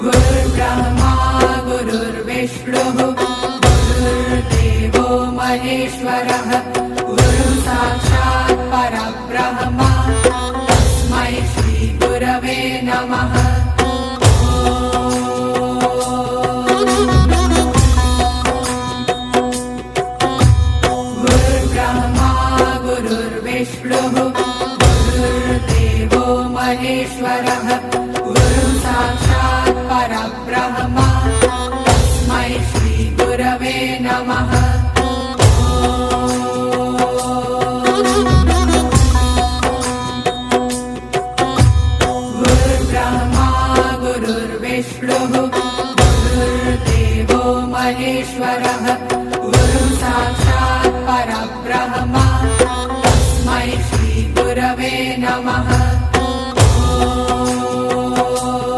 गुरुर्ब्रह्मा गुरुर्विष्णुः गुरुर्देवो महेश्वरः गुरुः साक्षात् परब्रह्म तस्मै श्री गुरवे नमः। गुरुर्ब्रह्मा गुरुर्विष्णुः गुरुर्देवो महेश्वरः गुरुः साक्षात् परब्रह्म तस्मै श्री गुरवे नमः। गुरुर्ब्रह्मा गुरुर्विष्णुः गुरुर्देवो महेश्वरः गुरुः साक्षात् परब्रह्म